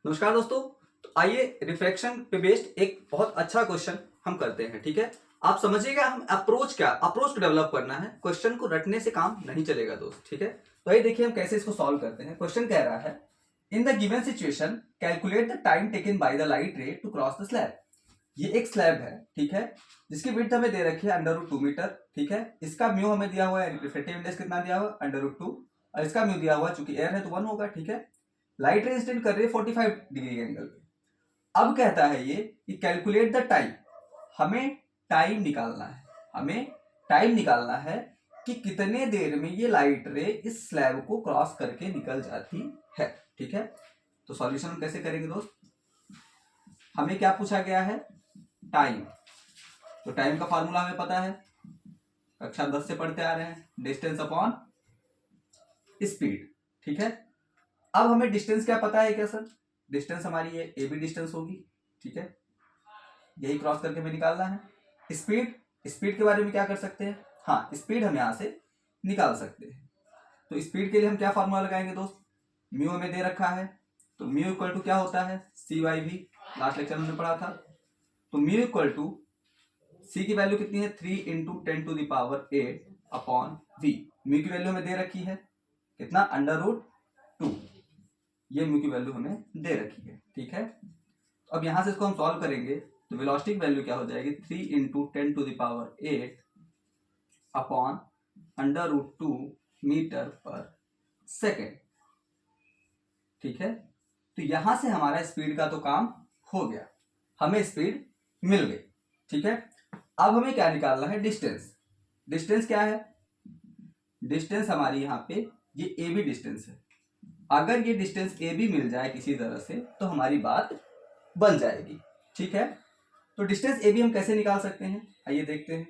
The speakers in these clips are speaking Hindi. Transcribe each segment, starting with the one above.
नमस्कार दोस्तों। तो आइए रिफ्रैक्शन पे बेस्ड एक बहुत अच्छा क्वेश्चन हम करते हैं। ठीक है, आप समझिएगा हम अप्रोच डेवलप करना है। क्वेश्चन को रटने से काम नहीं चलेगा दोस्त। ठीक है, तो आइए देखिए हम कैसे इसको सॉल्व करते हैं। क्वेश्चन कह रहा है in the given situation calculate the time taken by the light ray to cross the slab. ये एक स्लैब है, ठीक है, जिसकी विड्थ हमें दे रखी है √2 मीटर। ठीक है, इसका म्यू हमें दिया हुआ है, रिफ्रेक्टिव इंडेक्स कितना दिया हुआ है √2, और इसका म्यू दिया हुआ है, चूंकि एयर है तो 1 होगा। ठीक है, लाइट रे इंसिडेंट कर रही है 45 डिग्री के एंगल पे। अब कहता है ये कि कैलकुलेट द टाइम, हमें टाइम निकालना है, हमें टाइम निकालना है कि कितने देर में ये लाइट रे इस स्लैब को क्रॉस करके निकल जाती है। ठीक है, तो सॉल्यूशन हम कैसे करेंगे दोस्त। हमें क्या पूछा गया है, टाइम। तो टाइम का फार्मूला हमें पता है, कक्षा 10 से पढ़ते आ रहे हैं, डिस्टेंस अपॉन स्पीड। ठीक है, अब हमें डिस्टेंस क्या पता है क्या सर, डिस्टेंस हमारी ये ए बी डिस्टेंस होगी। ठीक है, यही क्रॉस करके हमें निकालना है। स्पीड, स्पीड के बारे में क्या कर सकते हैं, हाँ स्पीड हम यहां से निकाल सकते हैं। तो स्पीड के लिए हम क्या फार्मूला लगाएंगे दोस्त, म्यू हमें दे रखा है, तो म्यू इक्वल टू क्या होता है CY/V, लास्ट लेक्चर में पढ़ा था। तो म्यू इक्वल टू सी की वैल्यू कितनी है 3 × 10⁸ अपॉन वी। म्यू की वैल्यू हमें दे रखी है कितना √2, ये म्यू की वैल्यू हमें दे रखी है। ठीक है, अब यहां से इसको हम सॉल्व करेंगे तो वेलोसिटी की वैल्यू क्या हो जाएगी 3 × 10⁸ अपॉन √2 मीटर पर सेकेंड। ठीक है, तो यहां से हमारा स्पीड का तो काम हो गया, हमें स्पीड मिल गई। ठीक है, अब हमें क्या निकालना है, डिस्टेंस। डिस्टेंस क्या है, डिस्टेंस हमारी यहाँ पे ये ए बी डिस्टेंस है। अगर ये डिस्टेंस ए बी मिल जाए किसी तरह से तो हमारी बात बन जाएगी। ठीक है, तो डिस्टेंस ए बी हम कैसे निकाल सकते हैं, आइए देखते हैं।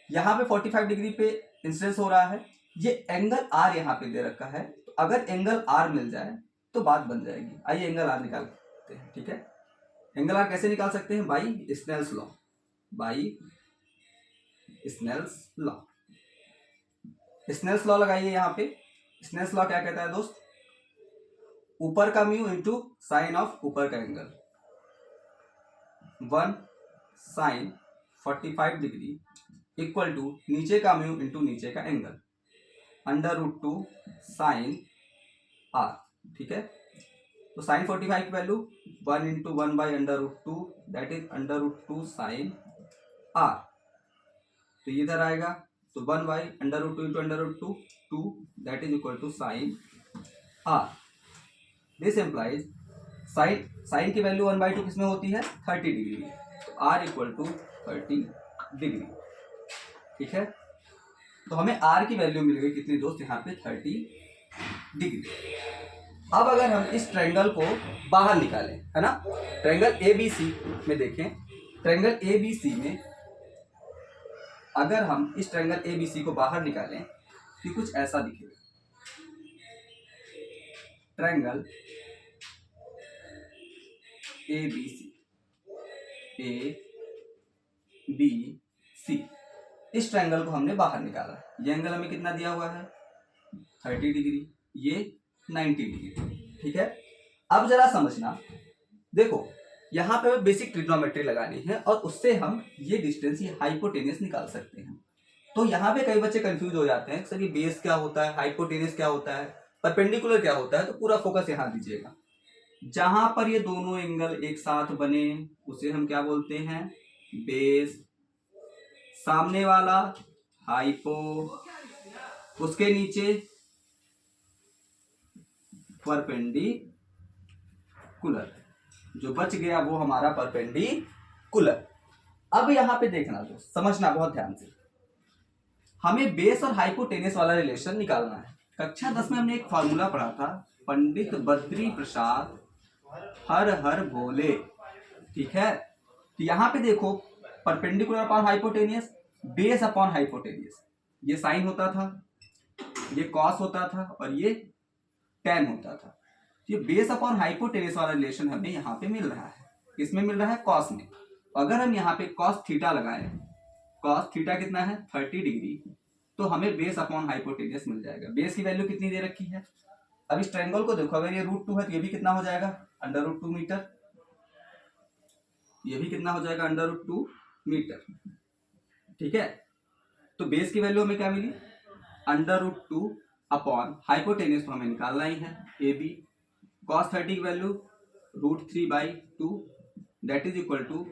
यहाँ पे 45 डिग्री पे इंसिडेंस हो रहा है, ये एंगल आर यहाँ पे दे रखा है, तो अगर एंगल आर मिल जाए तो बात बन जाएगी। आइए एंगल आर निकालते हैं। ठीक है, एंगल आर कैसे निकाल सकते हैं, by Snell's law, by Snell's law. Snell's law लगाइए यहाँ पे। स्नेल्स लॉ क्या कहता है दोस्त, ऊपर का म्यू इंटू साइन ऑफ ऊपर का angle, 1 sine 45 degree equal to नीचे का म्यू इंटू नीचे का एंगल √2 साइन आर। ठीक है, तो साइन 45 की value 1 × 1/√2 that is √2 sine r. तो ये इधर आएगा तो 1/√2 × √2 2 that is equal to sine r. This implies sine की वैल्यू 1/2 किसमें होती है 30 डिग्री, तो आर इक्वल टू 30 डिग्री। ठीक है, तो हमें आर की वैल्यू मिल गई कितनी दोस्त, यहाँ पे 30 डिग्री। अब अगर हम इस ट्रायंगल को बाहर निकालें, है ना, ट्रायंगल ABC में देखें, ट्रायंगल ABC में अगर हम इस ट्रायंगल ABC को बाहर निकालें तो कुछ ऐसा दिखेगा। ट्रायंगल ABC, ABC, इस ट्रायंगल को हमने बाहर निकाला। ये एंगल हमें कितना दिया हुआ है 30 डिग्री, ये 90 डिग्री। ठीक है, अब जरा समझना, देखो यहाँ पे बेसिक ट्रिग्नोमेट्री लगानी है और उससे हम ये डिस्टेंस, ये हाइपोटेनियस निकाल सकते हैं। तो यहाँ पे कई बच्चे कंफ्यूज हो जाते हैं सर ये बेस क्या होता है, हाइपोटेनियस क्या होता है, परपेंडिकुलर क्या होता है। तो पूरा फोकस यहाँ दीजिएगा, जहां पर ये दोनों एंगल एक साथ बने उसे हम क्या बोलते हैं, बेस। सामने वाला हाइपो, उसके नीचे परपेंडिकुलर, जो बच गया वो हमारा परपेंडिकुलर। अब यहां पे देखना दोस्त, समझना बहुत ध्यान से, हमें बेस और हाइपोटेनियस वाला रिलेशन निकालना है। कक्षा 10 में हमने एक फॉर्मूला पढ़ा था, पंडित बद्री प्रसाद हर हर बोले। ठीक है, तो यहां पे देखो perpendicular upon hypotenuse, base upon hypotenuse, ये साइन होता था, ये कॉस होता था और ये टेन होता था। ये बेस अपॉन हाइपोटेनियस वाला रिलेशन हमें यहाँ पे मिल रहा है, किसमें मिल रहा है, कॉस में। अगर हम यहाँ पे कॉस थीटा लगाएं, कॉस थीटा कितना है 30 डिग्री, तो हमें बेस अपॉन हाइपोटेनियस मिल जाएगा। बेस की वैल्यू कितनी दे रखी है अब इस ट्रायंगल को देखो, अगर ये √2 है तो ये भी कितना हो जाएगा, √2 मीटर, ये भी कितना हो जाएगा, √2 मीटर। ठीक है, तो बेस की वैल्यू हमें क्या मिली, √2 अपॉन हाइपोटेनियस तो हमें निकालना ही है ए बी। cos 30 की value √3/2, that is equal to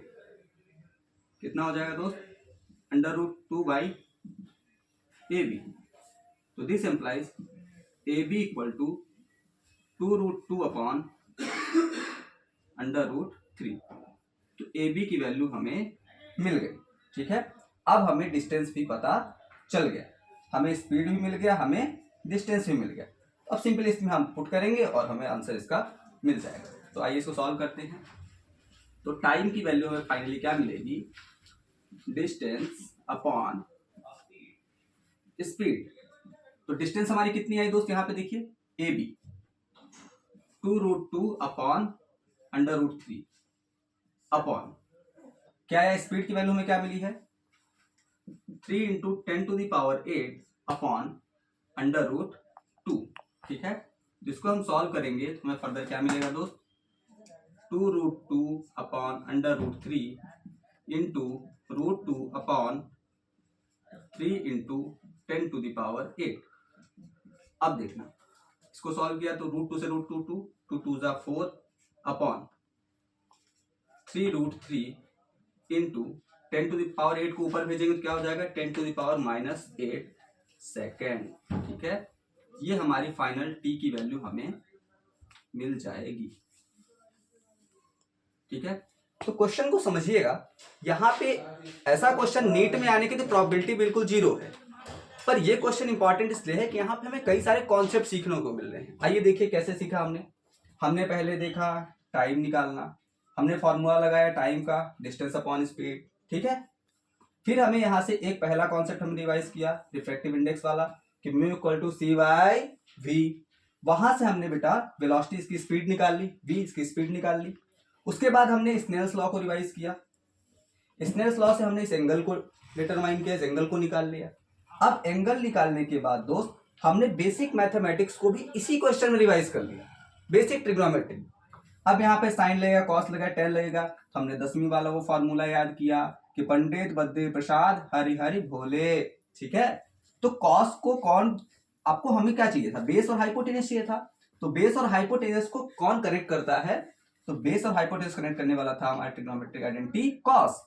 कितना हो जाएगा दोस्त, √2/AB। तो this implies AB equal to 2√2 upon √3। तो AB की वैल्यू हमें मिल गई। ठीक है, अब हमें डिस्टेंस भी पता चल गया, हमें स्पीड भी मिल गया, हमें डिस्टेंस भी मिल गया। अब सिंपली इसमें हम पुट करेंगे और हमें आंसर इसका मिल जाएगा। तो आइए इसको सॉल्व करते हैं। तो टाइम की वैल्यू हमें फाइनली क्या मिलेगी, डिस्टेंस अपॉन स्पीड। तो डिस्टेंस हमारी कितनी आई दोस्त, यहाँ पे देखिए AB 2√2 अपॉन √3 अपॉन क्या है, स्पीड की वैल्यू में क्या मिली है 3 × 10⁸ अपॉन √2। ठीक है, जिसको हम सॉल्व करेंगे तो हमें फर्दर क्या मिलेगा दोस्त, 2√2 अपॉन √3 इंटू √2 अपॉन 3 × 10⁸। अब देखना, इसको सॉल्व किया तो √2 से √2 2 2 = 4 अपॉन 3√3 इंटू 10⁸ को ऊपर भेजेंगे तो क्या हो जाएगा 10⁻⁻8 सेकेंड। ठीक है, ये हमारी फाइनल टी की वैल्यू हमें मिल जाएगी। ठीक है, तो क्वेश्चन को समझिएगा, यहाँ पे ऐसा क्वेश्चन नीट में आने की तो प्रोबेबिलिटी बिल्कुल 0 है, पर ये क्वेश्चन इंपॉर्टेंट इसलिए है कि यहाँ पे हमें कई सारे कॉन्सेप्ट सीखने को मिल रहे हैं। आइए देखिए कैसे सीखा हमने पहले देखा टाइम निकालना, हमने फॉर्मूला लगाया टाइम का, डिस्टेंस अपॉन स्पीड। ठीक है, फिर हमें यहाँ से एक पहला कॉन्सेप्ट हम रिवाइज किया रिफ्रैक्टिव इंडेक्स वाला कि μ = c/v। वहां से हमने बेटा वेलोसिटी इसकी स्पीड निकाल ली, v इसकी स्पीड निकाल ली। उसके बाद हमने स्नेल्स लॉ को रिवाइज किया, स्नेल्स लॉ से हमने इस एंगल को डिटरमाइन किया, इस एंगल को निकाल लिया। अब एंगल निकालने के बाद दोस्त हमने बेसिक मैथमेटिक्स को भी इसी क्वेश्चन में रिवाइज कर लिया, बेसिक ट्रिग्नोमेट्री। अब यहाँ पे साइन लगेगा, कॉस लगेगा, टेन लगेगा, तो हमने 10वीं वाला वो फॉर्मूला याद किया कि पंडित बद्री प्रसाद हरि हरि भोले। ठीक है, तो कॉस को कौन, आपको हमें क्या चाहिए था, बेस और हाइपोटेनस चाहिए था, तो बेस और हाइपोटेनस को कौन कनेक्ट करता है, तो बेस और हाइपोटेनस कनेक्ट करने वाला था हमारा ट्रिग्नोमेट्रिक आइडेंटिटी कॉस।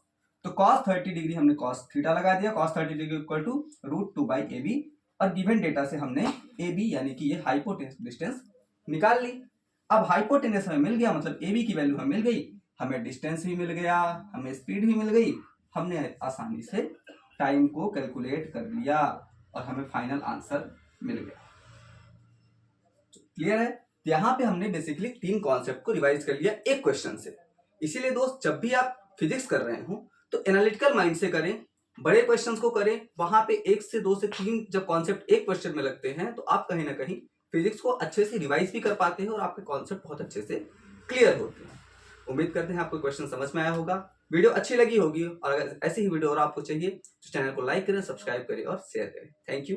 तो cos 30 डिग्री हमने cos थीटा लगा दिया, cos 30 degree equal to √2/AB, और गिवन डेटा से हमने AB यानी कि ये हाइपोटेनस डिस्टेंस निकाल ली। अब हाइपोटेनस हमें मिल गया, मतलब AB की वैल्यू हमें मिल गई, हमें डिस्टेंस भी मिल गया, हमें स्पीड भी मिल गई, हमने आसानी से टाइम को कैलकुलेट कर लिया और हमें फाइनल आंसर मिल गया। क्लियर है, यहाँ पे हमने बेसिकली 3 कॉन्सेप्ट को रिवाइज कर लिया एक क्वेश्चन से। इसीलिए दोस्त जब भी आप फिजिक्स कर रहे हो तो एनालिटिकल माइंड से करें, बड़े क्वेश्चंस को करें, वहां पे 1 से 2 से 3 जब कॉन्सेप्ट एक क्वेश्चन में लगते हैं तो आप कहीं ना कहीं फिजिक्स को अच्छे से रिवाइज भी कर पाते हैं और आपके कॉन्सेप्ट बहुत अच्छे से क्लियर होते हैं। उम्मीद करते हैं आपको क्वेश्चन समझ में आया होगा, वीडियो अच्छी लगी होगी, और अगर ऐसी ही वीडियो और आपको चाहिए तो चैनल को लाइक करें, सब्सक्राइब करें और शेयर करें। Thank you.